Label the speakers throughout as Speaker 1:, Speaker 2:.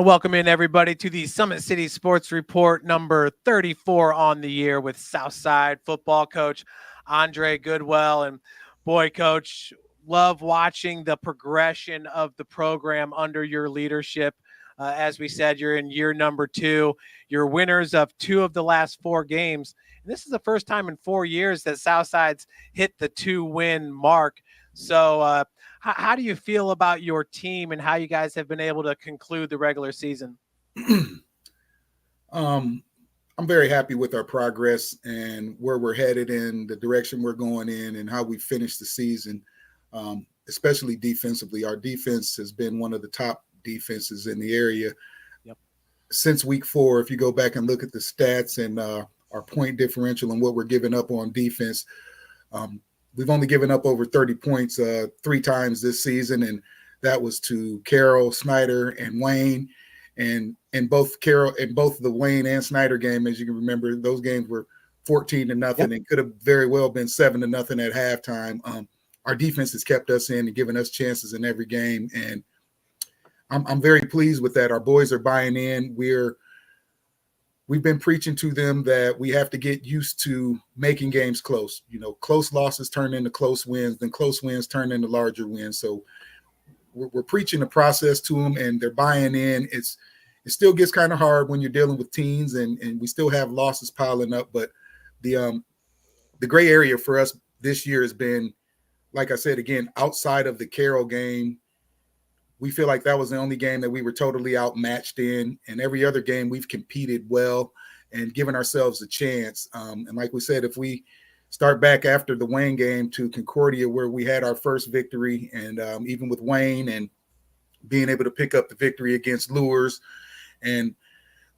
Speaker 1: And welcome in, everybody, to the Summit City Sports Report number 34 on the year with Southside football coach Andre Goodwell. And boy, coach, love watching the progression of the program under your leadership. As we said, you're in year number 2. You're winners of 2 of the last 4 games. And this is the first time in 4 years that Southside's hit the 2-win mark. So, how do you feel about your team and how you guys have been able to conclude the regular season?
Speaker 2: I'm very happy with our progress and where we're headed in, the direction we're going in, and how we finished the season, especially defensively. Our defense has been one of the top defenses in the area since week 4. If you go back and look at the stats and our point differential and what we're giving up on defense, we've only given up over 30 points 3 times this season, and that was to Carroll, Snyder, and Wayne. And in both the Wayne and Snyder game, as you can remember, those games were 14-0 and could have very well been 7-0 at halftime. Our defense has kept us in and given us chances in every game, and I'm very pleased with that. Our boys are buying in. We've been preaching to them that we have to get used to making games close. You know, close losses turn into close wins, then close wins turn into larger wins. So we're preaching the process to them, and they're buying in. It still gets kind of hard when you're dealing with teens, and we still have losses piling up. But the gray area for us this year has been, like I said, again, outside of the Carroll game, we feel like that was the only game that we were totally outmatched in. And every other game we've competed well and given ourselves a chance. And like we said, if we start back after the Wayne game to Concordia, where we had our first victory, and even with Wayne and being able to pick up the victory against Lures, and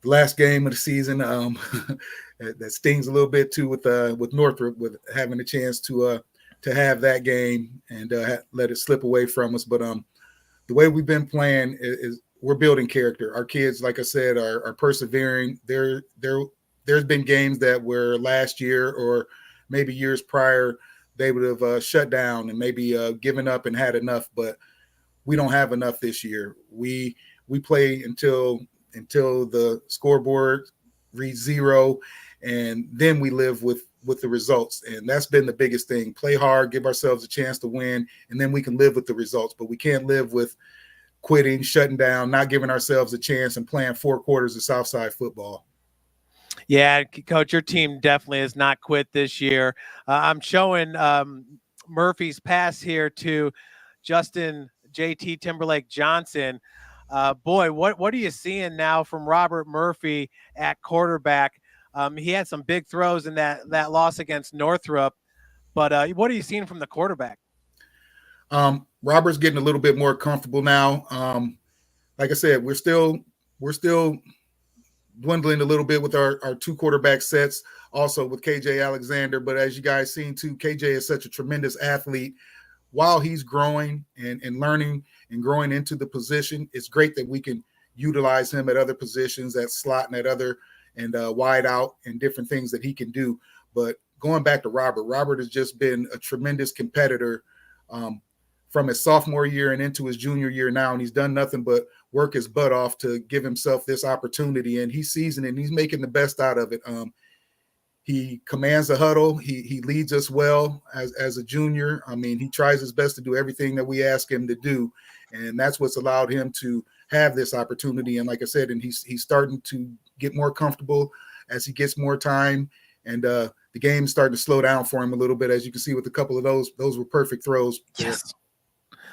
Speaker 2: the last game of the season, that stings a little bit too with Northrop, with having a chance to have that game and let it slip away from us. But the way we've been playing is we're building character. Our kids, like I said, are persevering. There's been games that were last year or maybe years prior, they would have shut down and maybe given up and had enough, but we don't have enough this year. We play until the scoreboard reads 0, and then we live with the results. And that's been the biggest thing. Play hard, give ourselves a chance to win, and then we can live with the results. But we can't live with quitting, shutting down, not giving ourselves a chance, and playing 4 quarters of Southside football.
Speaker 1: Yeah, Coach, your team definitely has not quit this year. I'm showing Murphy's pass here to Justin JT Timberlake Johnson. Boy, what are you seeing now from Robert Murphy at quarterback? He had some big throws in that loss against Northrop, but what are you seeing from the quarterback?
Speaker 2: Robert's getting a little bit more comfortable now. Like I said, we're still dwindling a little bit with our 2 quarterback sets, also with KJ Alexander. But as you guys seen too, KJ is such a tremendous athlete. While he's growing and learning and growing into the position, it's great that we can utilize him at other positions, at slot and at other and wide out and different things that he can do. But going back to Robert has just been a tremendous competitor from his sophomore year and into his junior year now, and he's done nothing but work his butt off to give himself this opportunity, and he's seizing it, and he's making the best out of it. He commands the huddle. He leads us well as a junior. I mean, he tries his best to do everything that we ask him to do, and that's what's allowed him to have this opportunity. And like I said, and he's starting to get more comfortable as he gets more time, and the game's starting to slow down for him a little bit, as you can see with a couple of those. Those were perfect throws.
Speaker 1: Yes.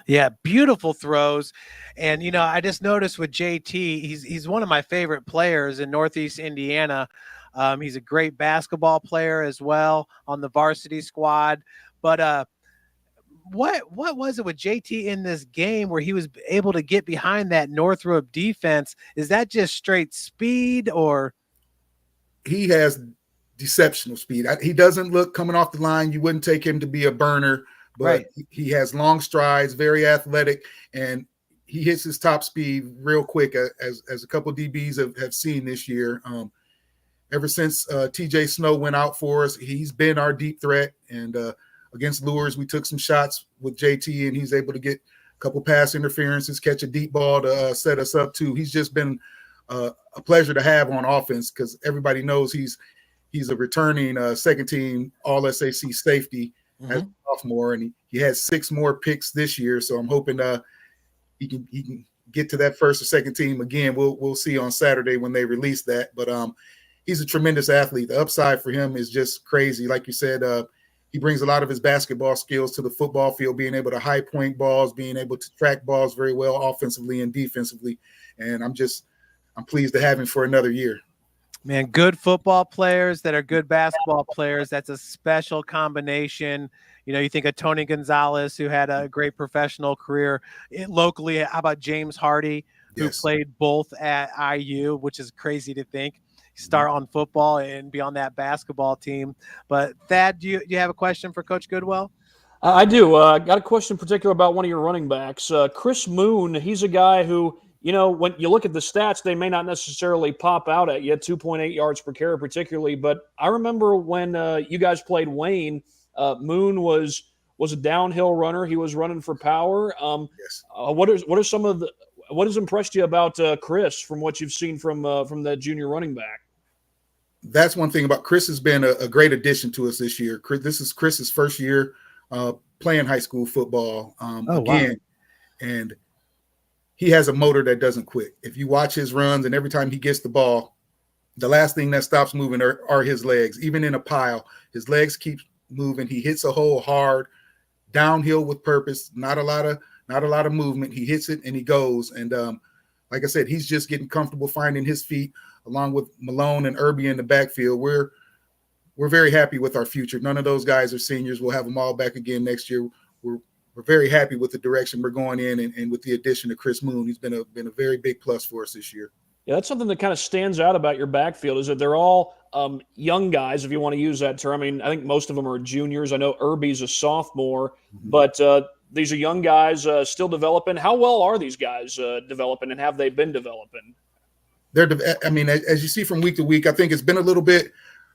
Speaker 1: Yeah, beautiful throws. And, you know, I just noticed with JT, he's one of my favorite players in Northeast Indiana. He's a great basketball player as well on the varsity squad. But what was it with JT in this game where he was able to get behind that Northrop defense? Is that just straight speed, or?
Speaker 2: He has deceptional speed. He doesn't look, coming off the line, you wouldn't take him to be a burner. But
Speaker 1: right.
Speaker 2: He has long strides, very athletic, and he hits his top speed real quick, as a couple of DBs have seen this year. Ever since TJ Snow went out for us, he's been our deep threat. And against Lures, we took some shots with JT, and he's able to get couple pass interferences, catch a deep ball to set us up too. He's just been a pleasure to have on offense because everybody knows he's a returning second team All SAC safety as a sophomore, and he had 6 more picks this year. So I'm hoping he can get to that first or second team again. We'll see on Saturday when they release that. But he's a tremendous athlete. The upside for him is just crazy. Like you said, he brings a lot of his basketball skills to the football field, being able to high point balls, being able to track balls very well offensively and defensively. And I'm pleased to have him for another year.
Speaker 1: Man, good football players that are good basketball players. That's a special combination. You know, you think of Tony Gonzalez, who had a great professional career locally. How about James Hardy, who played both at IU, which is crazy to think. Start on football and be on that basketball team. But Thad, do you have a question for Coach Goodwell?
Speaker 3: I do. Got a question in particular about one of your running backs, Chris Moon. He's a guy who, you know, when you look at the stats, they may not necessarily pop out at you, 2.8 yards per carry particularly. But I remember when you guys played Wayne, Moon was a downhill runner. He was running for power. What has impressed you about Chris from what you've seen from that junior running back?
Speaker 2: That's one thing about Chris has been a great addition to us this year. This is Chris's first year playing high school football again. Wow. And he has a motor that doesn't quit. If you watch his runs and every time he gets the ball, the last thing that stops moving are his legs. Even in a pile, his legs keep moving. He hits a hole hard, downhill with purpose, not a lot of movement. He hits it and he goes. And like I said, he's just getting comfortable finding his feet along with Malone and Irby in the backfield. We're very happy with our future. None of those guys are seniors. We'll have them all back again next year. We're very happy with the direction we're going in and with the addition of Chris Moon. He's been a very big plus for us this year.
Speaker 3: Yeah, that's something that kind of stands out about your backfield is that they're all young guys, if you want to use that term. I mean, I think most of them are juniors. I know Irby's a sophomore, but these are young guys still developing. How well are these guys developing, and have they been developing?
Speaker 2: As you see from week to week, I think it's been a little bit.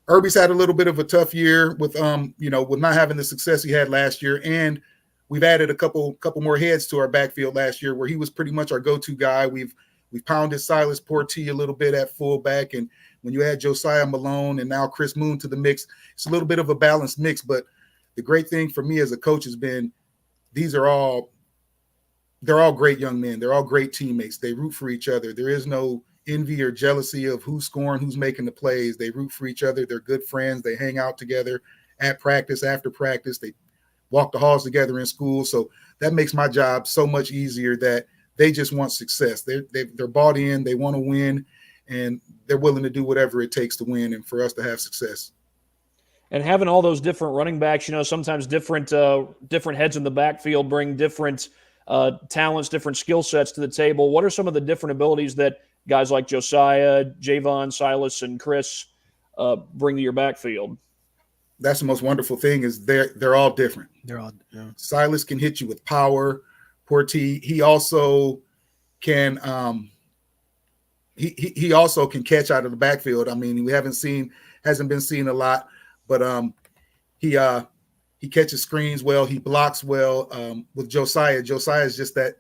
Speaker 2: Irby's had a little bit of a tough year with with not having the success he had last year, and we've added a couple more heads to our backfield last year where he was pretty much our go-to guy. We've pounded Silas Portee a little bit at fullback, and when you add Josiah Malone and now Chris Moon to the mix, it's a little bit of a balanced mix. But the great thing for me as a coach has been they're all great young men. They're all great teammates. They root for each other. There is no envy or jealousy of who's scoring, who's making the plays. They root for each other. They're good friends. They hang out together at practice, after practice. They walk the halls together in school. So that makes my job so much easier that they just want success. They're bought in. They want to win, and they're willing to do whatever it takes to win and for us to have success.
Speaker 3: And having all those different running backs, sometimes different heads in the backfield bring different talents, different skill sets to the table. What are some of the different abilities that guys like Josiah, Javon, Silas, and Chris bring to your backfield?
Speaker 2: That's the most wonderful thing is they're all different. Silas can hit you with power. Portee, he also can he also can catch out of the backfield. I mean, hasn't been seen a lot, but he catches screens well. He blocks well. With Josiah is just that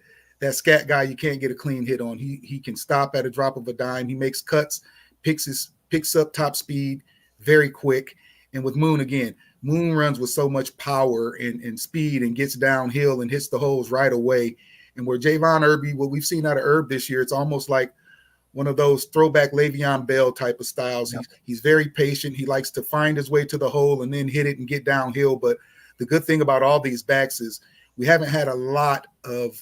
Speaker 2: scat guy you can't get a clean hit on. He can stop at a drop of a dime. He makes cuts, picks up top speed very quick. And with Moon, again, Moon runs with so much power and speed and gets downhill and hits the holes right away. And where Javon Irby, what we've seen out of Herb this year, it's almost like one of those throwback Le'Veon Bell type of styles. Yep. He's very patient. He likes to find his way to the hole and then hit it and get downhill. But the good thing about all these backs is we haven't had a lot of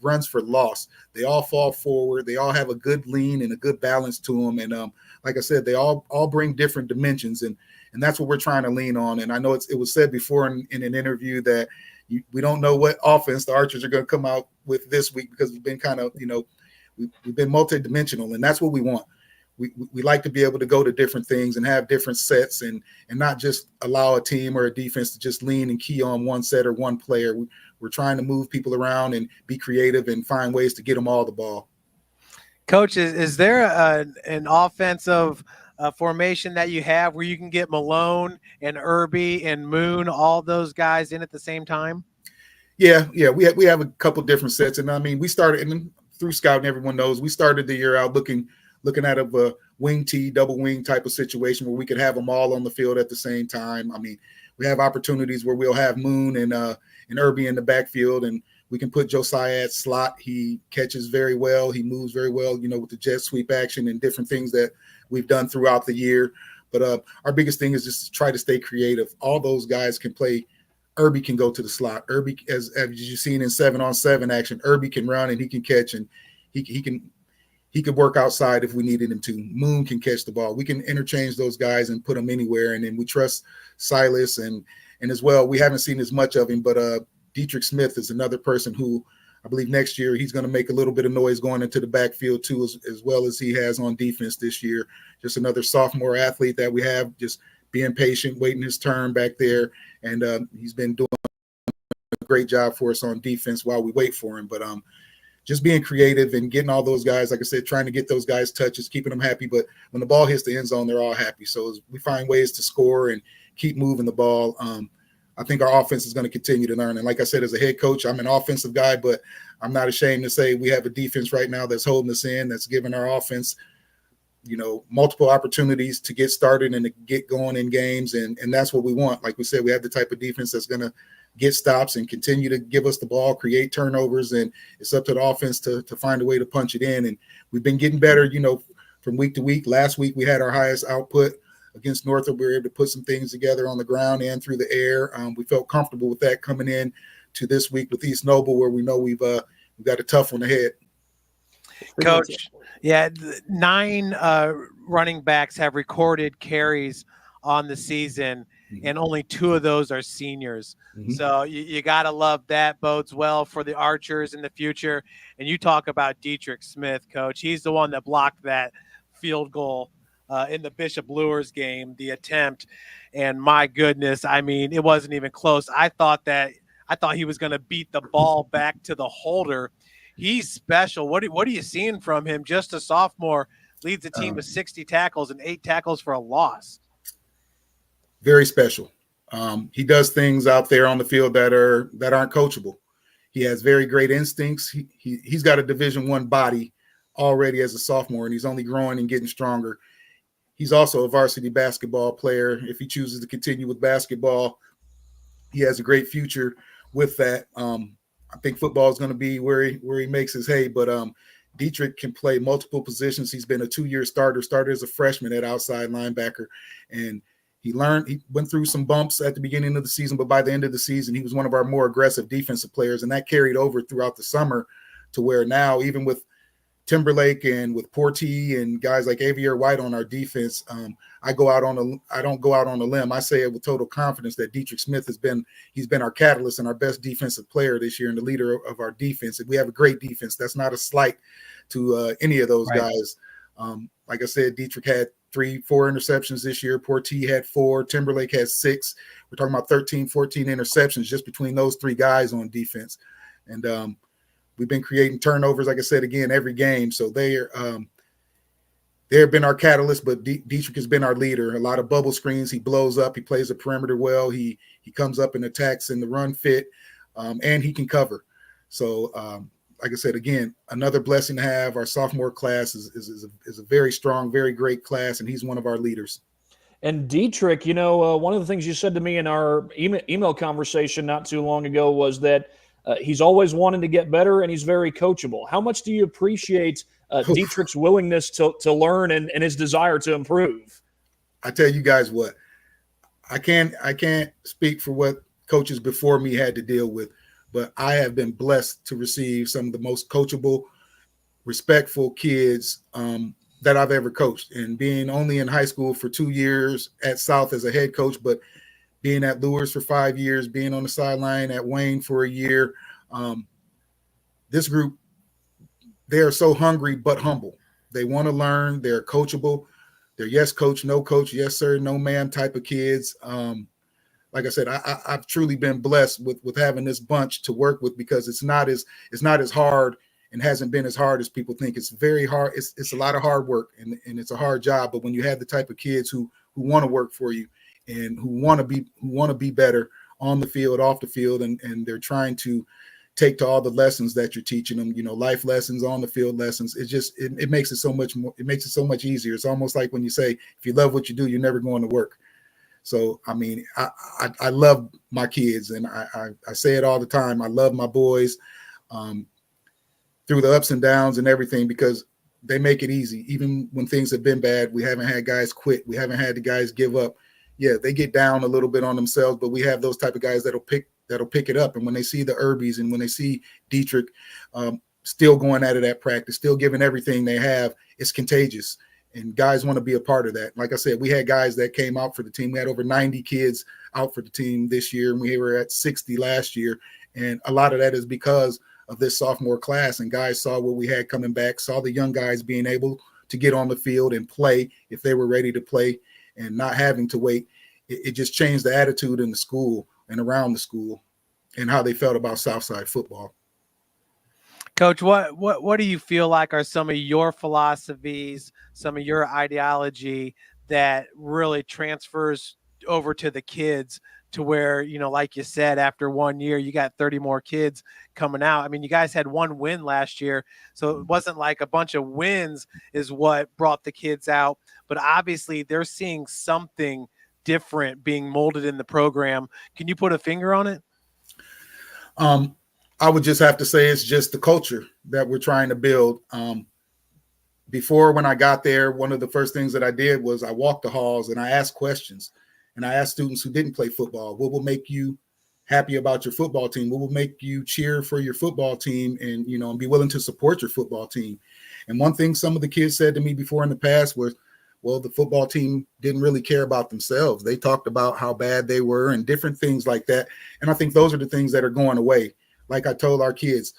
Speaker 2: runs for loss. They all fall forward. They all have a good lean and a good balance to them. And like I said, they all bring different dimensions, and that's what we're trying to lean on. And I know it was said before in an interview that we don't know what offense the Archers are going to come out with this week because we've been kind of, we've been multidimensional, and that's what we want. We like to be able to go to different things and have different sets and not just allow a team or a defense to just lean and key on one set or one player. We're trying to move people around and be creative and find ways to get them all the ball.
Speaker 1: Coach, is there an offensive formation that you have where you can get Malone and Irby and Moon, all those guys in at the same time?
Speaker 2: Yeah, we have a couple different sets, and I mean we started and through scouting. Everyone knows we started the year out looking at a wing T, double wing type of situation where we could have them all on the field at the same time. I mean, we have opportunities where we'll have Moon and Irby in the backfield, and we can put Josiah at slot. He catches very well. He moves very well, with the jet sweep action and different things that we've done throughout the year. But our biggest thing is just to try to stay creative. All those guys can play. Irby can go to the slot. Irby, as you've seen in 7-on-7 action, Irby can run and he can catch, and he could work outside if we needed him to. Moon can catch the ball. We can interchange those guys and put them anywhere. And then we trust Silas and as well. We haven't seen as much of him, but Dietrich Smith is another person who I believe next year he's going to make a little bit of noise going into the backfield too, as well as he has on defense this year. Just another sophomore athlete that we have, just being patient, waiting his turn back there. And he's been doing a great job for us on defense while we wait for him. But just being creative and getting all those guys, like I said, trying to get those guys touches, keeping them happy. But when the ball hits the end zone, they're all happy. So as we find ways to score and keep moving the ball, I think our offense is going to continue to learn. And like I said, as a head coach, I'm an offensive guy, but I'm not ashamed to say we have a defense right now that's holding us in, that's giving our offense, multiple opportunities to get started and to get going in games. And that's what we want. Like we said, we have the type of defense that's going to get stops and continue to give us the ball, create turnovers. And it's up to the offense to find a way to punch it in. And we've been getting better, from week to week. Last week, we had our highest output against Northrop. We were able to put some things together on the ground and through the air. We felt comfortable with that coming in to this week with East Noble, where we know we've got a tough one ahead.
Speaker 1: Coach, 9 running backs have recorded carries on the season, and only 2 of those are seniors. So you got to love that. Bodes well for the Archers in the future. And you talk about Dietrich Smith, Coach. He's the one that blocked that field goal in the Bishop Lures game, the attempt. And my goodness, I mean, it wasn't even close. I thought he was going to beat the ball back to the holder. He's special. What are you seeing from him? Just a sophomore, leads the team with 60 tackles and 8 tackles for a loss.
Speaker 2: Very special. He does things out there on the field that aren't coachable. He has very great instincts. He's got a Division I body already as a sophomore, and he's only growing and getting stronger. He's also a varsity basketball player. If he chooses to continue with basketball, he has a great future with that. I think football is going to be where he makes his hay, but Dietrich can play multiple positions. He's been a 2-year started as a freshman at outside linebacker, and he went through some bumps at the beginning of the season, but by the end of the season, he was one of our more aggressive defensive players, and that carried over throughout the summer to where now, even with Timberlake and with Portee and guys like Avier White on our defense, I don't go out on a limb. I say it with total confidence that Dietrich Smith he's been our catalyst and our best defensive player this year and the leader of our defense. And we have a great defense. That's not a slight to any of those guys. Like I said, Dietrich had 3-4 interceptions this year. Portee had 4. Timberlake had 6. We're talking about 13, 14 interceptions just between those 3 guys on defense. And we've been creating turnovers, like I said, again, every game. So they've been our catalyst, but Dietrich has been our leader. A lot of bubble screens. He blows up. He plays the perimeter well. He comes up and attacks in the run fit, and he can cover. So, like I said, again, another blessing to have. Our sophomore class is a very strong, very great class, and he's one of our leaders.
Speaker 3: And Dietrich, one of the things you said to me in our email conversation not too long ago was that he's always wanting to get better, and he's very coachable. How much do you appreciate Dietrich's willingness to learn and his desire to improve?
Speaker 2: I tell you guys what, I can't speak for what coaches before me had to deal with, but I have been blessed to receive some of the most coachable, respectful kids that I've ever coached. And being only in high school for 2 years at South as a head coach, but being at Lures for 5 years, being on the sideline at Wayne for a year. This group, they are so hungry but humble. They want to learn. They're coachable. They're yes, coach, no coach, yes, sir, no, ma'am type of kids. Like I said, I've truly been blessed with having this bunch to work with because it's not as hard and hasn't been as hard as people think. It's very hard. It's a lot of hard work and it's a hard job. But when you have the type of kids who want to work for you, and who want to be better on the field, off the field, and they're trying to take to all the lessons that you're teaching them, life lessons, on the field lessons. It makes it so much more, it makes it so much easier. It's almost like when you say, if you love what you do, you're never going to work. So, I mean, I love my kids, and I say it all the time. I love my boys through the ups and downs and everything, because they make it easy. Even when things have been bad, we haven't had guys quit. We haven't had the guys give up. Yeah, they get down a little bit on themselves, but we have those type of guys that'll pick it up. And when they see the Irbies and when they see Dietrich still going at it at practice, still giving everything they have, it's contagious. And guys want to be a part of that. Like I said, we had guys that came out for the team. We had over 90 kids out for the team this year, and we were at 60 last year. And a lot of that is because of this sophomore class. And guys saw what we had coming back, saw the young guys being able to get on the field and play if they were ready to play and not having to wait. It just changed the attitude in the school and around the school and how they felt about Southside football.
Speaker 1: Coach, what do you feel like are some of your philosophies, some of your ideology that really transfers over to the kids, to where, like you said, after 1 year, you got 30 more kids coming out? I mean, you guys had one win last year, so it wasn't like a bunch of wins is what brought the kids out, but obviously they're seeing something different being molded in the program. Can you put a finger on it?
Speaker 2: I would just have to say it's just the culture that we're trying to build. Before, when I got there, one of the first things that I did was I walked the halls and I asked questions. And I asked students who didn't play football, what will make you happy about your football team? What will make you cheer for your football team and, and be willing to support your football team? And one thing some of the kids said to me before in the past was, well, the football team didn't really care about themselves. They talked about how bad they were and different things like that. And I think those are the things that are going away. Like I told our kids,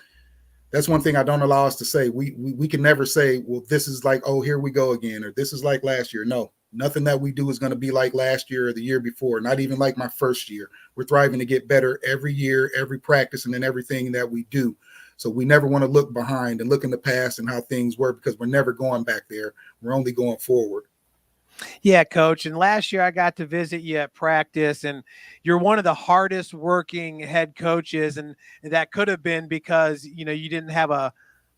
Speaker 2: that's one thing I don't allow us to say. We can never say, well, this is like, oh, here we go again, or this is like last year. No, nothing that we do is going to be like last year or the year before, not even like my first year. We're thriving to get better every year, every practice, and in everything that we do. So we never want to look behind and look in the past and how things were, because we're never going back there. We're only going forward.
Speaker 1: Yeah, Coach. And last year I got to visit you at practice, and you're one of the hardest working head coaches. And that could have been because, you didn't have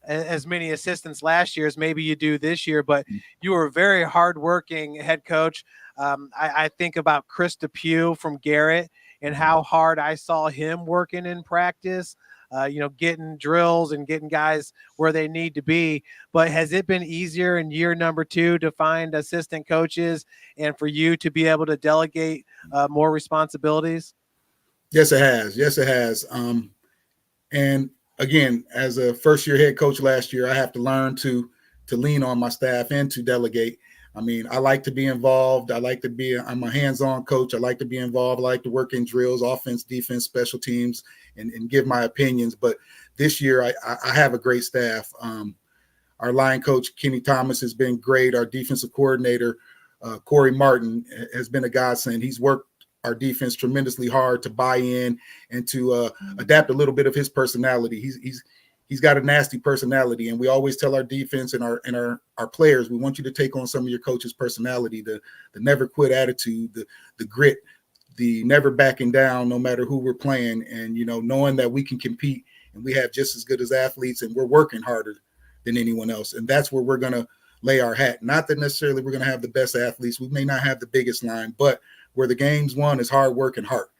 Speaker 1: as many assistants last year as maybe you do this year, but you were a very hardworking head coach. I think about Chris DePue from Garrett and how hard I saw him working in practice. Getting drills and getting guys where they need to be. But has it been easier in year number 2 to find assistant coaches and for you to be able to delegate more responsibilities?
Speaker 2: Yes, it has. Yes, it has. And again, as a first-year head coach last year, I have to learn to lean on my staff and to delegate. I mean, I like to be involved. I'm a hands-on coach. I like to be involved. I like to work in drills, offense, defense, special teams, and give my opinions. But this year, I have a great staff. Our line coach, Kenny Thomas, has been great. Our defensive coordinator, Corey Martin, has been a godsend. He's worked our defense tremendously hard to buy in and to adapt a little bit of his personality. He's got a nasty personality, and we always tell our defense and our players, we want you to take on some of your coach's personality, the never quit attitude, the grit, the never backing down no matter who we're playing, and knowing that we can compete and we have just as good as athletes and we're working harder than anyone else. And that's where we're going to lay our hat. Not that necessarily we're going to have the best athletes. We may not have the biggest line, but where the game's won is hard work and heart.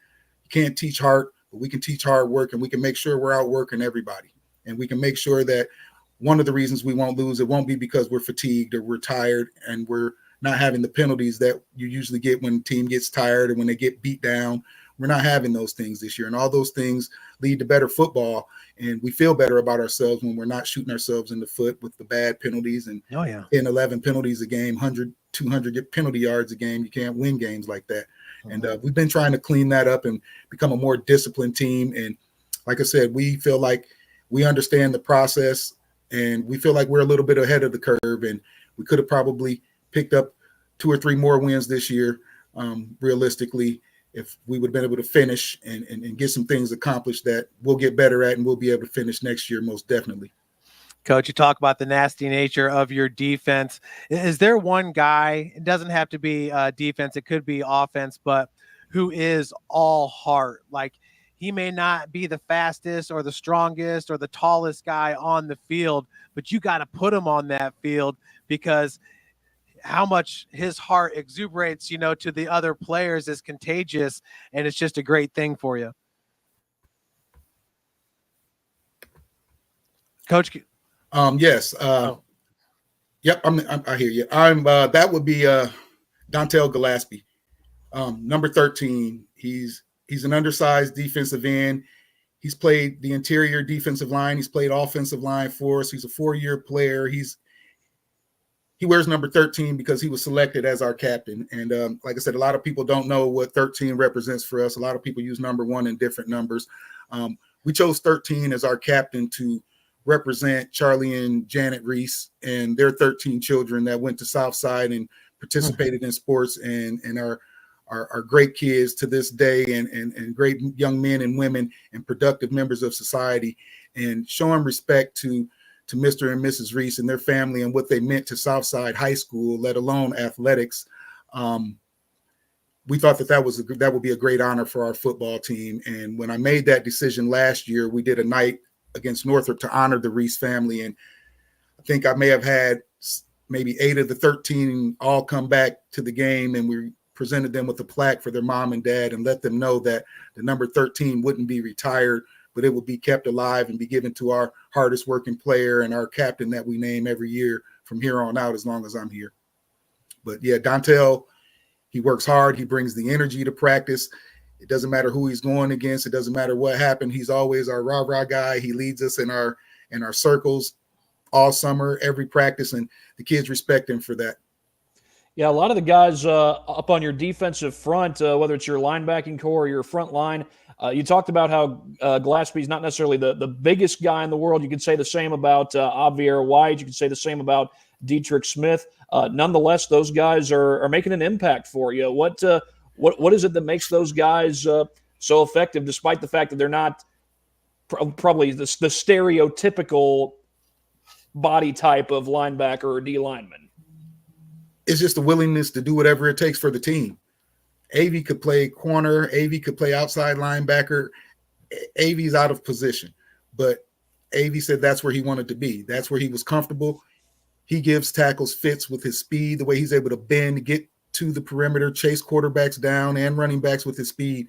Speaker 2: You can't teach heart, but we can teach hard work, and we can make sure we're outworking everybody. And we can make sure that one of the reasons we won't lose, it won't be because we're fatigued or we're tired and we're not having the penalties that you usually get when the team gets tired or when they get beat down. We're not having those things this year. And all those things lead to better football. And we feel better about ourselves when we're not shooting ourselves in the foot with the bad penalties and 10, 11 penalties a game, 100, 200 penalty yards a game. You can't win games like that. And we've been trying to clean that up and become a more disciplined team. And like I said, we feel like we understand the process, and we feel like we're a little bit ahead of the curve, and we could have probably picked up 2 or 3 more wins this year, realistically, if we would have been able to finish and get some things accomplished that we'll get better at and we'll be able to finish next year, most definitely.
Speaker 1: Coach, you talk about the nasty nature of your defense. Is there one guy, it doesn't have to be defense, it could be offense, but who is all heart. Like, he may not be the fastest or the strongest or the tallest guy on the field, but you got to put him on that field because how much his heart exuberates, to the other players is contagious, and it's just a great thing for you. Coach.
Speaker 2: Yes. Yep. I hear you. That would be Dontel Gillespie, number 13. He's an undersized defensive end. He's played the interior defensive line. He's played offensive line for us. He's a 4-year player. He wears number 13 because he was selected as our captain. And like I said, a lot of people don't know what 13 represents for us. A lot of people use number 1 in different numbers. We chose 13 as our captain to represent Charlie and Janet Reese and their 13 children that went to Southside and participated in sports and are great kids to this day and great young men and women and productive members of society, and showing respect to Mr. and Mrs. Reese and their family and what they meant to Southside High School, let alone athletics. We thought that would be a great honor for our football team. And when I made that decision last year, we did a night against Northrop to honor the Reese family. And I think I may have had maybe 8 of the 13 all come back to the game, and we presented them with a plaque for their mom and dad and let them know that the number 13 wouldn't be retired, but it would be kept alive and be given to our hardest working player and our captain that we name every year from here on out as long as I'm here. But yeah, Dontel, he works hard. He brings the energy to practice. It doesn't matter who he's going against. It doesn't matter what happened. He's always our rah-rah guy. He leads us in our circles all summer, every practice, and the kids respect him for that.
Speaker 3: Yeah, a lot of the guys up on your defensive front, whether it's your linebacking core or your front line, you talked about how Gillespie's not necessarily the biggest guy in the world. You could say the same about Javier White. You could say the same about Dietrich Smith. Nonetheless, those guys are making an impact for you. What is it that makes those guys so effective, despite the fact that they're not probably the stereotypical body type of linebacker or D lineman?
Speaker 2: It's just the willingness to do whatever it takes for the team. AV could play corner. AV could play outside linebacker. AV's out of position, but AV said that's where he wanted to be. That's where he was comfortable. He gives tackles fits with his speed, the way he's able to bend, get to the perimeter, chase quarterbacks down and running backs with his speed.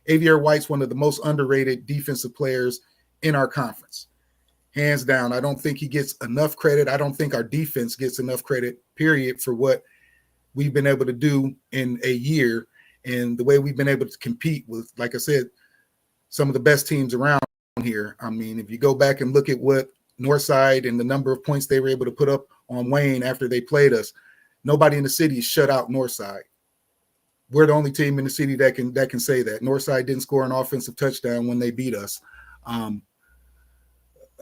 Speaker 2: Javier White's one of the most underrated defensive players in our conference. Hands down. I don't think he gets enough credit. I don't think our defense gets enough credit, period, for what we've been able to do in a year and the way we've been able to compete with, like I said, some of the best teams around here. I mean, if you go back and look at what Northside and the number of points they were able to put up on Wayne after they played us, nobody in the city shut out Northside. We're the only team in the city that can say that. Northside didn't score an offensive touchdown when they beat us.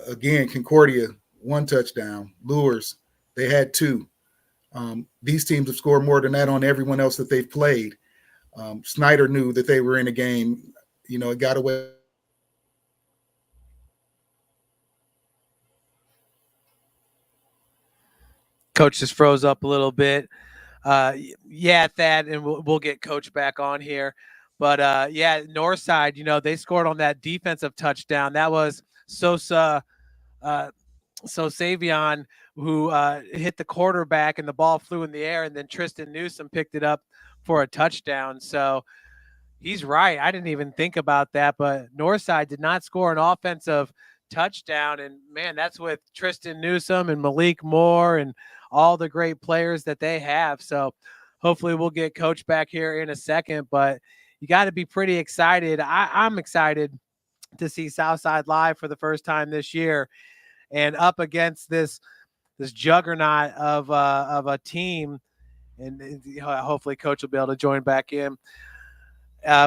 Speaker 2: Again, Concordia, 1 touchdown. Lures, they had 2. These teams have scored more than that on everyone else that they've played. Snyder knew that they were in a game. It got away.
Speaker 1: Coach just froze up a little bit. Yeah, Thad, and we'll get Coach back on here. But yeah, Northside, they scored on that defensive touchdown. That was Sosa Savion who hit the quarterback and the ball flew in the air, and then Tristan Newsom picked it up for a touchdown. So he's right. I didn't even think about that, but Northside did not score an offensive touchdown. And man, that's with Tristan Newsom and Malik Moore and all the great players that they have. So hopefully we'll get Coach back here in a second, but you got to be pretty excited. I'm excited to see Southside live for the first time this year and up against this juggernaut of a team. And hopefully Coach will be able to join back in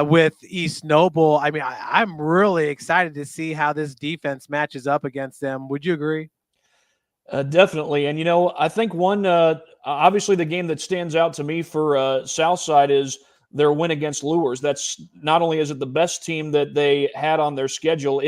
Speaker 1: with East Noble. I mean, I'm really excited to see how this defense matches up against them. Would you agree?
Speaker 3: Definitely. And, I think one, obviously the game that stands out to me for Southside is their win against Lures. That's not only is it the best team that they had on their schedule,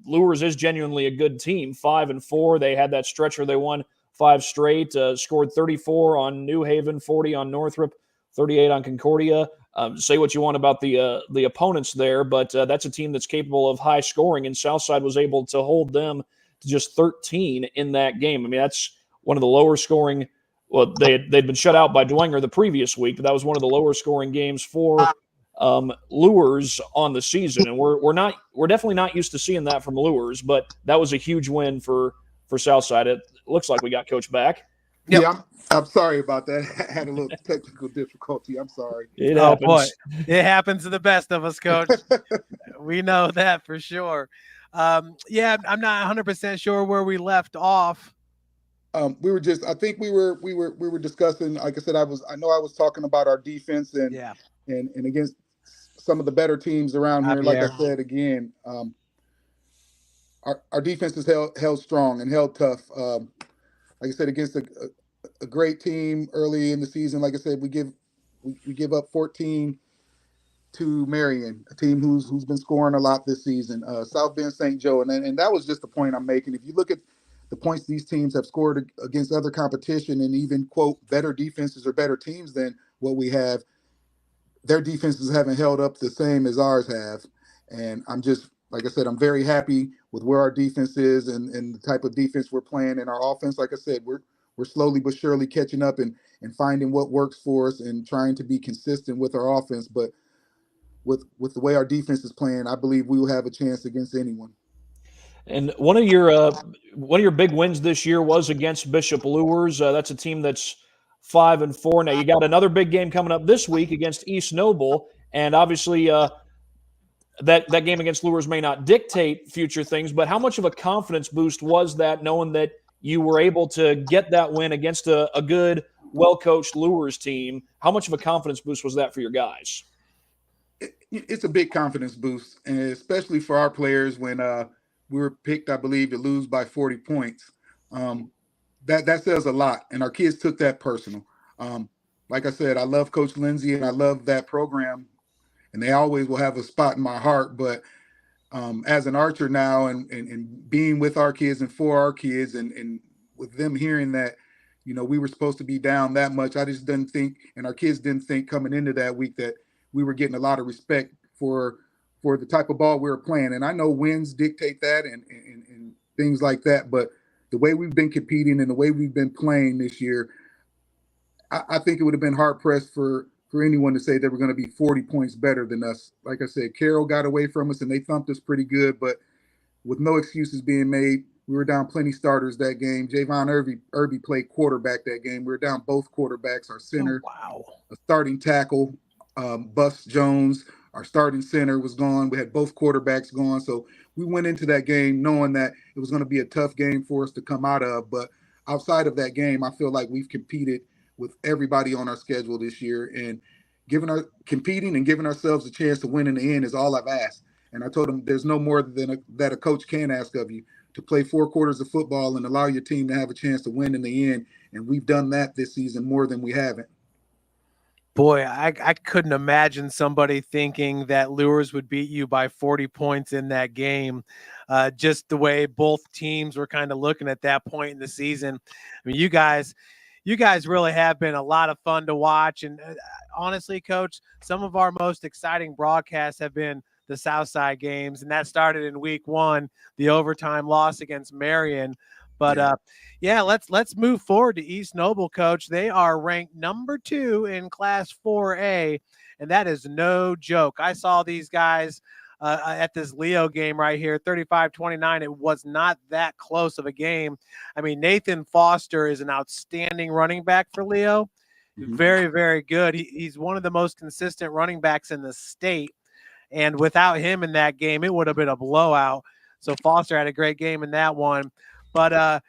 Speaker 3: Lures is genuinely a good team. 5-4. They had that stretch where they won 5 straight, scored 34 on New Haven, 40 on Northrop, 38 on Concordia. Say what you want about the opponents there, but that's a team that's capable of high scoring, and Southside was able to hold them to just 13 in that game. I mean, that's one of the lower scoring. Well, they'd been shut out by Dwenger the previous week, but that was one of the lower scoring games for Lures on the season, and we're definitely not used to seeing that from Lures, but that was a huge win for Southside. It looks like we got Coach back.
Speaker 4: Yep. Yeah, I'm sorry about that. I had a little technical difficulty. I'm sorry.
Speaker 3: It happens.
Speaker 1: Boy, it happens to the best of us, Coach. We know that for sure. Yeah, I'm not 100% sure where we left off.
Speaker 4: I think we were discussing. Like I said, I was talking about our defense and against some of the better teams around here. Like I said again, our defense is held strong and held tough. Like I said, against a great team early in the season. Like I said, we give up 14 to Marion, a team who's been scoring a lot this season. South Bend St. Joe, and that was just the point I'm making. If you look at the points these teams have scored against other competition and even, quote, better defenses or better teams than what we have, their defenses haven't held up the same as ours have. And I'm just, like I said, I'm very happy with where our defense is and the type of defense we're playing. And our offense, like I said, we're slowly but surely catching up and finding what works for us and trying to be consistent with our offense. But with the way our defense is playing, I believe we will have a chance against anyone.
Speaker 3: And one of your big wins this year was against Bishop Lures. That's a team that's 5-4. Now you got another big game coming up this week against East Noble, and obviously that game against Lures may not dictate future things. But how much of a confidence boost was that, knowing that you were able to get that win against a good, well-coached Lures team? How much of a confidence boost was that for your guys?
Speaker 4: It's a big confidence boost, and especially for our players when we were picked, I believe, to lose by 40 points. That says a lot, and our kids took that personal. Like I said, I love Coach Lindsay, and I love that program, and they always will have a spot in my heart. But as an archer now and being with our kids and for our kids and with them hearing that, we were supposed to be down that much, I just didn't think, and our kids didn't think coming into that week that we were getting a lot of respect for the type of ball we were playing. And I know wins dictate that and things like that, but the way we've been competing and the way we've been playing this year, I think it would have been hard-pressed for anyone to say they were going to be 40 points better than us. Like I said, Carroll got away from us and they thumped us pretty good, but with no excuses being made, we were down plenty starters that game. Javon Irby played quarterback that game. We were down both quarterbacks, our center, a starting tackle, Bus Jones, our starting center was gone. We had both quarterbacks gone. So we went into that game knowing that it was going to be a tough game for us to come out of. But outside of that game, I feel like we've competed with everybody on our schedule this year. And competing and giving ourselves a chance to win in the end is all I've asked. And I told them there's no more than that a coach can ask of you, to play 4 quarters of football and allow your team to have a chance to win in the end. And we've done that this season more than we haven't.
Speaker 1: Boy, I couldn't imagine somebody thinking that Lures would beat you by 40 points in that game. Just the way both teams were kind of looking at that point in the season. I mean, you guys really have been a lot of fun to watch. And honestly, Coach, some of our most exciting broadcasts have been the Southside games. And that started in week 1, the overtime loss against Marion. But let's move forward to East Noble, Coach. They are ranked number 2 in Class 4A, and that is no joke. I saw these guys at this Leo game right here, 35-29. It was not that close of a game. I mean, Nathan Foster is an outstanding running back for Leo. Very, very good. He's one of the most consistent running backs in the state, and without him in that game, it would have been a blowout. So Foster had a great game in that one. But,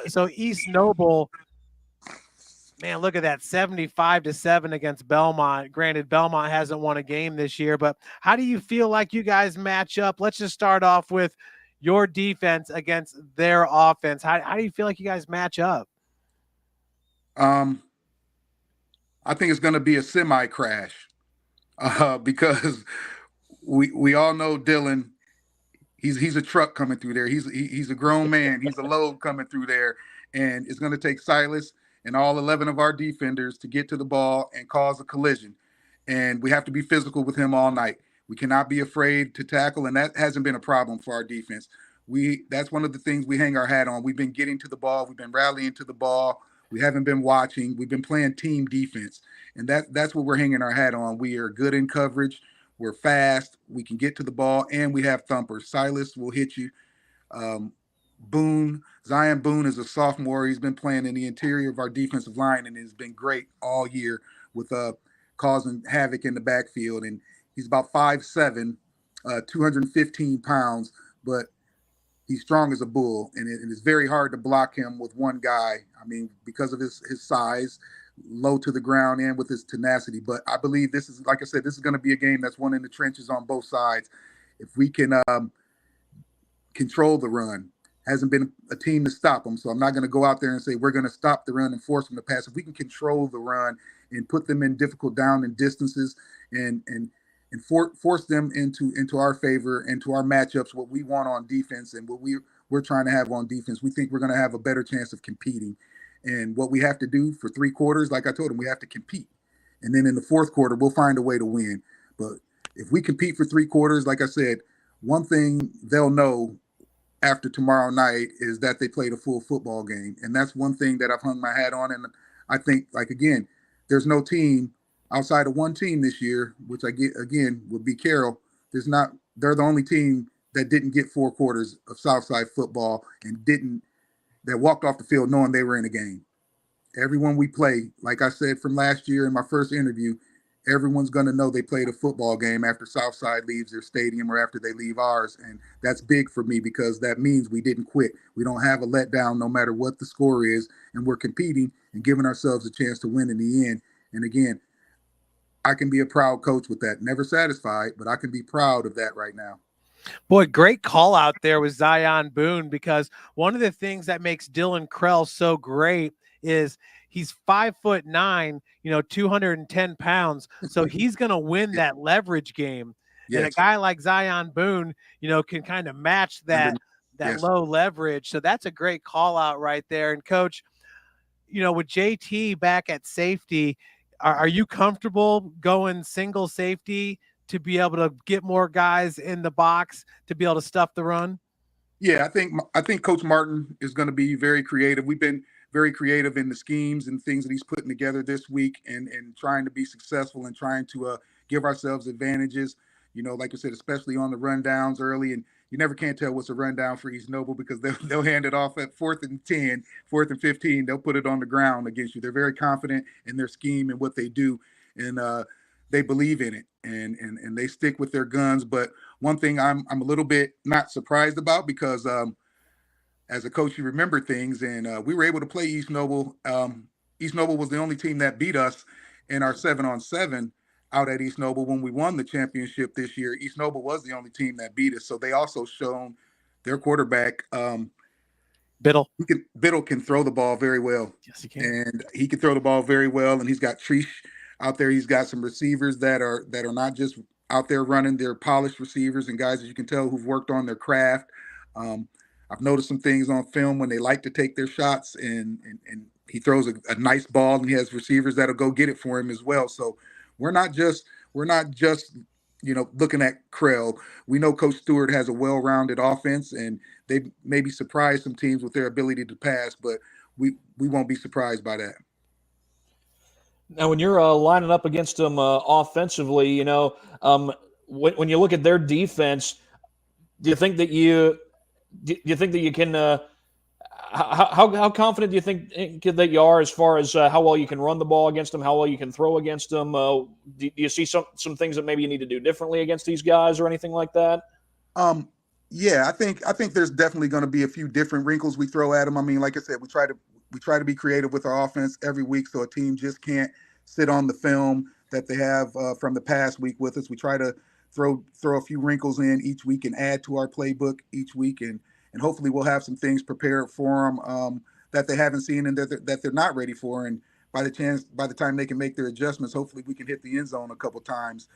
Speaker 1: so East Noble, man, look at that, 75-7 against Belmont. Granted, Belmont hasn't won a game this year, but how do you feel like you guys match up? Let's just start off with your defense against their offense. How do you feel like you guys match up?
Speaker 4: I think it's going to be a semi-crash because we all know Dylan. He's a truck coming through there. He's a grown man. He's a load coming through there. And it's going to take Silas and all 11 of our defenders to get to the ball and cause a collision. and we have to be physical with him all night. We cannot be afraid to tackle, and that hasn't been a problem for our defense. That's one of the things we hang our hat on. We've been getting to the ball. We've been rallying to the ball. We haven't been watching. We've been playing team defense, and that's what we're hanging our hat on. We are good in coverage. We're fast. We can get to the ball, and we have thumpers. Silas will hit you. Zion Boone is a sophomore. He's been playing in the interior of our defensive line and has been great all year with causing havoc in the backfield. And he's about 5'7", 215 pounds, but he's strong as a bull, and it is very hard to block him with one guy. I mean, because of his size, low to the ground, and with his tenacity. But I believe this is, like I said, this is going to be a game that's won in the trenches on both sides. If we can control the run, hasn't been a team to stop them. So I'm not going to go out there and say we're going to stop the run and force them to pass. If we can control the run and put them in difficult down and distances and force them into our favor and to our matchups, what we want on defense and what we're trying to have on defense, we think we're going to have a better chance of competing. And what we have to do for 3 quarters, like I told them, we have to compete. And then in the 4th quarter, we'll find a way to win. But if we compete for 3 quarters, like I said, one thing they'll know after tomorrow night is that they played a full football game. And that's one thing that I've hung my hat on. And I think, like, again, there's no team outside of one team this year, which I get, again, would be Carroll. They're the only team that didn't get 4 quarters of Southside football and that walked off the field knowing they were in a game. Everyone we play, like I said from last year in my first interview, everyone's going to know they played a football game after Southside leaves their stadium or after they leave ours. And that's big for me because that means we didn't quit. We don't have a letdown no matter what the score is, and we're competing and giving ourselves a chance to win in the end. And again, I can be a proud coach with that. Never satisfied, but I can be proud of that right now.
Speaker 1: Boy, great call out there with Zion Boone, because one of the things that makes Dylan Krell so great is he's 5'9", 210 pounds. So he's going to win that leverage game. Yes. And a guy like Zion Boone, can kind of match that yes. low leverage. So that's a great call out right there. And Coach, with JT back at safety, are you comfortable going single safety to be able to get more guys in the box to be able to stuff the run?
Speaker 4: Yeah, I think Coach Martin is going to be very creative. We've been very creative in the schemes and things that he's putting together this week and trying to be successful and trying to give ourselves advantages, like I said, especially on the rundowns early. And you never can tell what's a rundown for East Noble because they'll hand it off at 4th and 10, 4th and 15. They'll put it on the ground against you. They're very confident in their scheme and what they do. And they believe in it and they stick with their guns. But one thing I'm a little bit not surprised about because as a coach, you remember things, and we were able to play East Noble. East Noble was the only team that beat us in our 7-on-7 out at East Noble when we won the championship this year. East Noble was the only team that beat us. So they also shown their quarterback,
Speaker 1: Biddle.
Speaker 4: Biddle can throw the ball very well.
Speaker 1: Yes, he can.
Speaker 4: And he can throw the ball very well. And he's got Trish out there. He's got some receivers that are not just out there running. They're polished receivers and guys that you can tell who've worked on their craft. I've noticed some things on film when they like to take their shots and he throws a nice ball and he has receivers that'll go get it for him as well. So we're not just looking at Krell. We know Coach Stewart has a well-rounded offense and they maybe surprise some teams with their ability to pass, but we won't be surprised by that.
Speaker 3: Now, when you're lining up against them offensively, when you look at their defense, do you think that you can? How confident do you think that you are as far as how well you can run the ball against them, how well you can throw against them? Do you see some things that maybe you need to do differently against these guys or anything like that?
Speaker 4: Yeah, I think there's definitely going to be a few different wrinkles we throw at them. I mean, like I said, we try to be creative with our offense every week, so a team just can't sit on the film that they have from the past week with us. We try to throw a few wrinkles in each week and add to our playbook each week, and hopefully we'll have some things prepared for them that they haven't seen and that they're not ready for. And by the time they can make their adjustments, hopefully we can hit the end zone a couple times.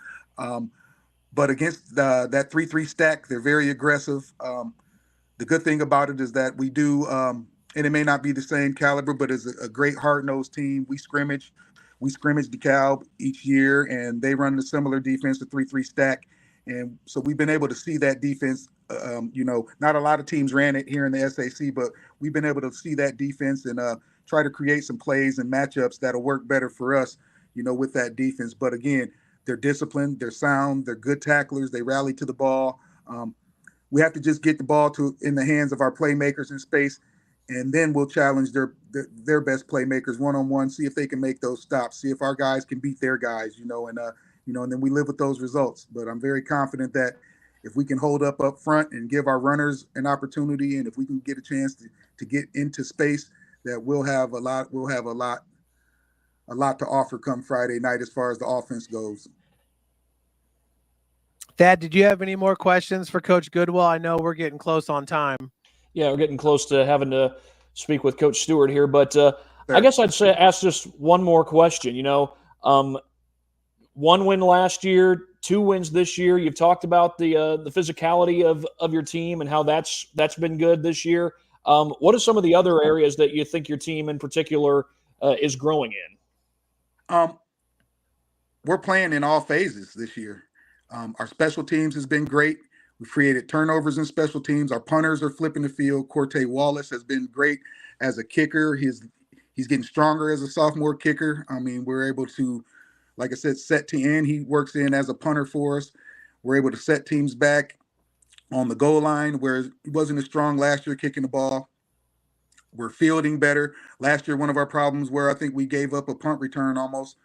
Speaker 4: But against that 3-3 stack, they're very aggressive. The good thing about it is that we do, and it may not be the same caliber, but it's a great hard-nosed team. We scrimmage. we scrimmage DeKalb each year, and they run a similar defense, the 3-3 stack. And so we've been able to see that defense. Not a lot of teams ran it here in the SAC, but we've been able to see that defense and try to create some plays and matchups that'll work better for us, with that defense. But again, they're disciplined, they're sound, they're good tacklers, they rally to the ball. We have to just get the ball in the hands of our playmakers in space, and then we'll challenge their best playmakers one-on-one, see if they can make those stops, see if our guys can beat their guys, and then we live with those results. But I'm very confident that if we can hold up front and give our runners an opportunity, and if we can get a chance to get into space, that we'll have a lot to offer come Friday night as far as the offense goes.
Speaker 1: Thad, did you have any more questions for Coach Goodwell? I know we're getting close on time.
Speaker 3: Yeah, we're getting close to having to speak with Coach Stewart here, but I guess I'd ask just one more question. One win last year, 2 wins this year. You've talked about the physicality of your team and how that's been good this year. What are some of the other areas that you think your team in particular is growing in?
Speaker 4: We're playing in all phases this year. Our special teams has been great. We've created turnovers in special teams. Our punters are flipping the field. Corte Wallace has been great as a kicker. He's getting stronger as a sophomore kicker. I mean, we're able to, like I said, set to end. He works in as a punter for us. We're able to set teams back on the goal line where he wasn't as strong last year kicking the ball. We're fielding better. Last year, one of our problems where I think we gave up a punt return almost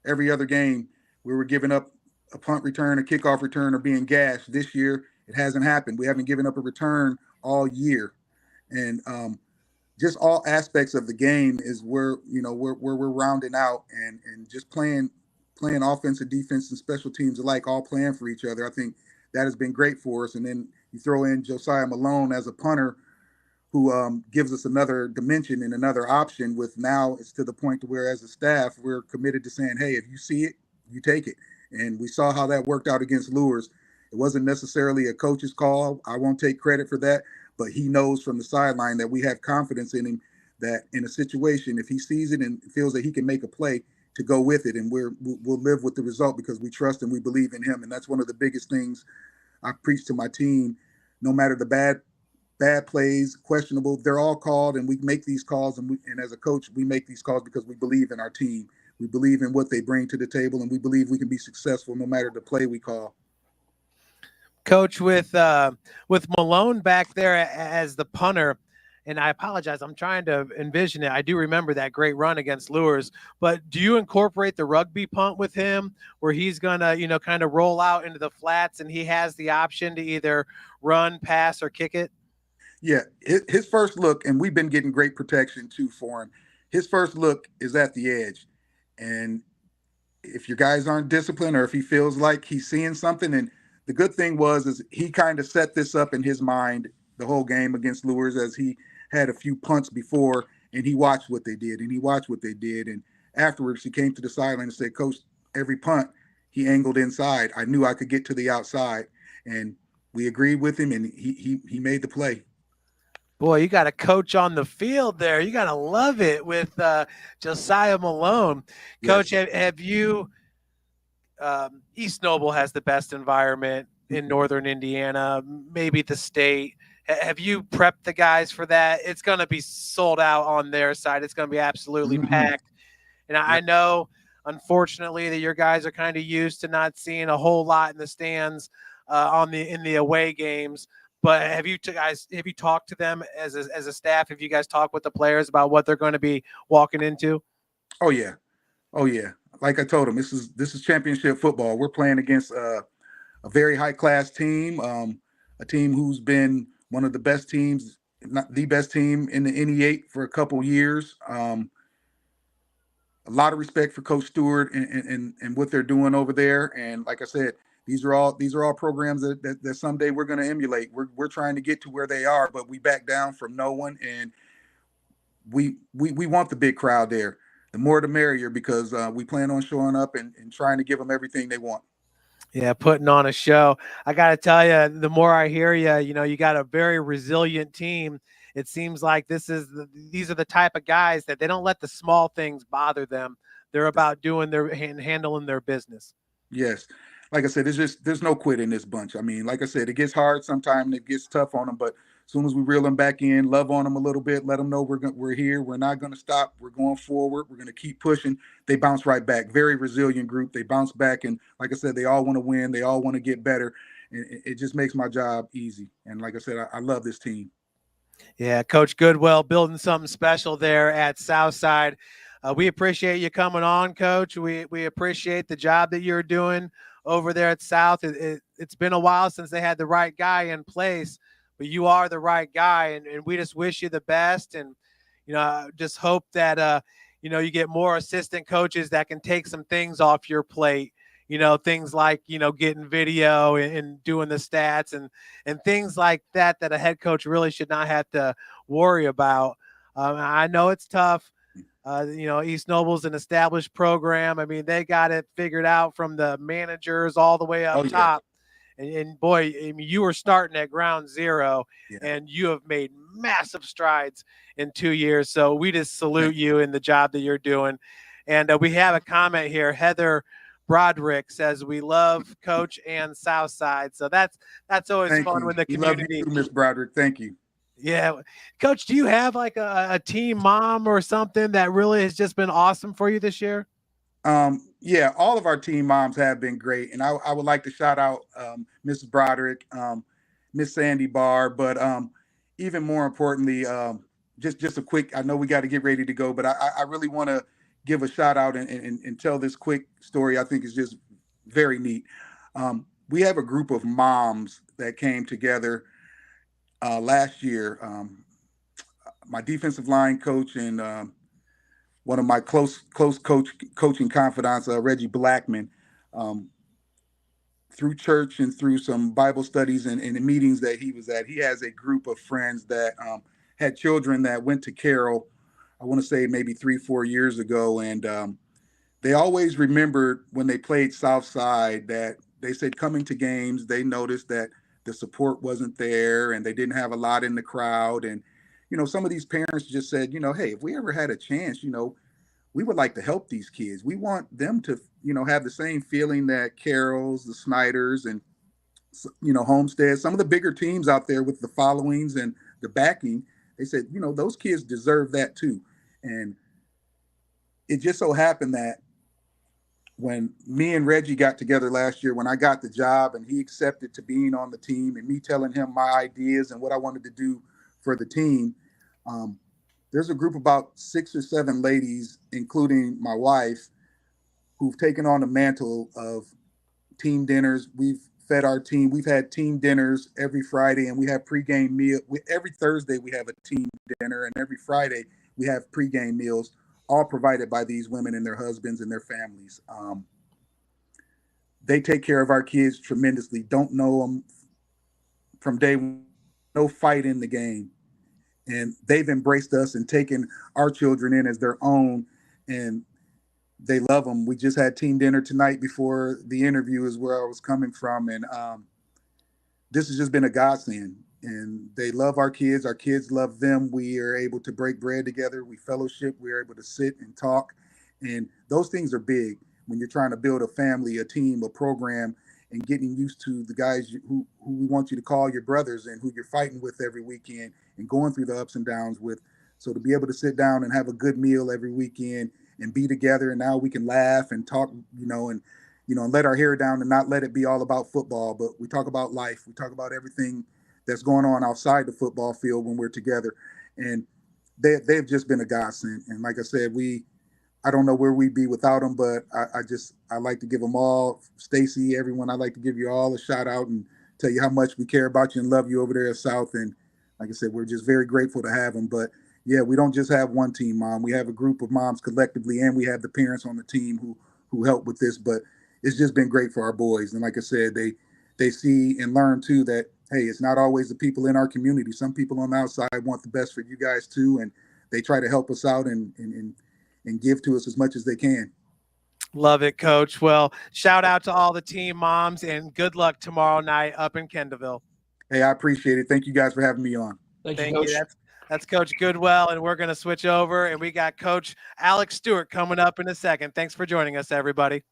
Speaker 4: every other game. We were giving up a punt return, a kickoff return, or being gashed. This year, it hasn't happened. We haven't given up a return all year. And just all aspects of the game is where we're rounding out and just playing offense and defense and special teams alike, all playing for each other. I think that has been great for us. And then you throw in Josiah Malone as a punter who gives us another dimension and another option. With now it's to the point to where as a staff, we're committed to saying, hey, if you see it, you take it. And we saw how that worked out against Lures. It wasn't necessarily a coach's call. I won't take credit for that, but he knows from the sideline that we have confidence in him, that in a situation, if he sees it and feels that he can make a play, to go with it. And we'll live with the result because we trust and we believe in him. And that's one of the biggest things I preach to my team. No matter the bad plays, questionable, they're all called, and we make these calls. And as a coach, we make these calls because we believe in our team. We believe in what they bring to the table, and we believe we can be successful no matter the play we call.
Speaker 1: Coach, with Malone back there as the punter, and I apologize, I'm trying to envision it. I do remember that great run against Lures, but do you incorporate the rugby punt with him where he's going to, kind of roll out into the flats and he has the option to either run, pass, or kick it?
Speaker 4: Yeah, his first look, and we've been getting great protection too for him. His first look is at the edge. And if your guys aren't disciplined or if he feels like he's seeing something, and the good thing is he kind of set this up in his mind the whole game against Lures, as he had a few punts before and he watched what they did and afterwards he came to the sideline and said, Coach, every punt he angled inside. I knew I could get to the outside, and we agreed with him, and he made the play.
Speaker 1: Boy, you got a coach on the field there. You got to love it with Josiah Malone. Coach, yes. Have you East Noble has the best environment in northern Indiana, maybe the state. Have you prepped the guys for that? It's going to be sold out on their side. It's going to be absolutely packed. And I know, unfortunately, that your guys are kind of used to not seeing a whole lot in the stands in the away games. But have you talked to them as a staff? Have you guys talked with the players about what they're going to be walking into?
Speaker 4: Oh yeah. Like I told them, this is championship football. We're playing against a very high class team, a team who's been one of the best teams, not the best team in the NE8 for a couple years. A lot of respect for Coach Stewart and what they're doing over there. And like I said, these are all programs that someday we're going to emulate. We're trying to get to where they are, but we back down from no one, and we want the big crowd there. The more the merrier, because we plan on showing up and trying to give them everything they want.
Speaker 1: Yeah, putting on a show. I got to tell you, the more I hear you, you got a very resilient team. It seems like these are the type of guys that they don't let the small things bother them. they're about doing their handling their business.
Speaker 4: Yes. Like I said, there's no quit in this bunch. I mean, like I said, it gets hard sometimes, it gets tough on them, but as soon as we reel them back in, love on them a little bit, let them know we're here, we're not going to stop, we're going forward, we're going to keep pushing. They bounce right back. Very resilient group. They bounce back, and like I said, they all want to win. They all want to get better, and it just makes my job easy. And like I said, I love this team.
Speaker 1: Yeah, Coach Goodwell building something special there at Southside. We appreciate you coming on, Coach. We appreciate the job that you're doing over there at South. It's been a while since they had the right guy in place, but you are the right guy, and we just wish you the best. And just hope that you get more assistant coaches that can take some things off your plate. Things like getting video and doing the stats and things like that a head coach really should not have to worry about. I know it's tough. East Noble's an established program. I mean, they got it figured out from the managers all the way up top. And boy, I mean, you were starting at ground zero, and you have made massive strides in 2 years. So we just salute you in the job that you're doing. And we have a comment here. Heather Broderick says, "We love Coach and Southside." So that's always fun when the community.
Speaker 4: Love you, Miss Broderick. Thank you.
Speaker 1: Yeah, Coach, do you have like a team mom or something that really has just been awesome for you this year?
Speaker 4: Yeah, all of our team moms have been great, and I would like to shout out Mrs. Broderick, Miss Sandy Barr, but even more importantly, just a quick. I know we got to get ready to go, but I really want to give a shout out and tell this quick story. I think is just very neat. We have a group of moms that came together last year. My defensive line coach and one of my close coaching confidants, Reggie Blackman, through church and through some Bible studies and the meetings that he was at, he has a group of friends that had children that went to Carroll, I want to say maybe 3-4 years ago. And they always remembered when they played Southside that they said coming to games, they noticed that the support wasn't there and they didn't have a lot in the crowd. And some of these parents just said, hey, if we ever had a chance, we would like to help these kids. We want them to, have the same feeling that Carroll's, the Snyders, and, Homestead, some of the bigger teams out there with the followings and the backing, they said, those kids deserve that too. And it just so happened that when me and Reggie got together last year, when I got the job and he accepted to being on the team and me telling him my ideas and what I wanted to do for the team, there's a group of about 6 or 7 ladies, including my wife, who've taken on the mantle of team dinners. We've fed our team. We've had team dinners every Friday, and we have pregame meal. Every Thursday we have a team dinner, and every Friday we have pregame meals, all provided by these women and their husbands and their families. They take care of our kids tremendously. Don't know them from day one. No fight in the game. And they've embraced us and taken our children in as their own, and they love them. We just had team dinner tonight before the interview is where I was coming from. And this has just been a godsend. And they love our kids. Our kids love them. We are able to break bread together. We fellowship. We're able to sit and talk. And those things are big when you're trying to build a family, a team, a program, and getting used to the guys who we want you to call your brothers and who you're fighting with every weekend and going through the ups and downs with. So to be able to sit down and have a good meal every weekend and be together, and now we can laugh and talk, and let our hair down and not let it be all about football, but we talk about life. We talk about everything that's going on outside the football field when we're together. And they've just been a godsend. And like I said, I don't know where we'd be without them, but I like to give them all, Stacy, everyone, I'd like to give you all a shout out and tell you how much we care about you and love you over there at South. And like I said, we're just very grateful to have them. But yeah, we don't just have one team mom. We have a group of moms collectively, and we have the parents on the team who help with this. But it's just been great for our boys. And like I said, they see and learn too that, hey, it's not always the people in our community. Some people on the outside want the best for you guys too, and they try to help us out and give to us as much as they can.
Speaker 1: Love it, Coach. Well, shout out to all the team moms, and good luck tomorrow night up in Kendallville.
Speaker 4: Hey, I appreciate it. Thank you guys for having me on.
Speaker 3: Thank you, Coach.
Speaker 1: That's Coach Goodwell, and we're going to switch over, and we got Coach Alex Stewart coming up in a second. Thanks for joining us, everybody.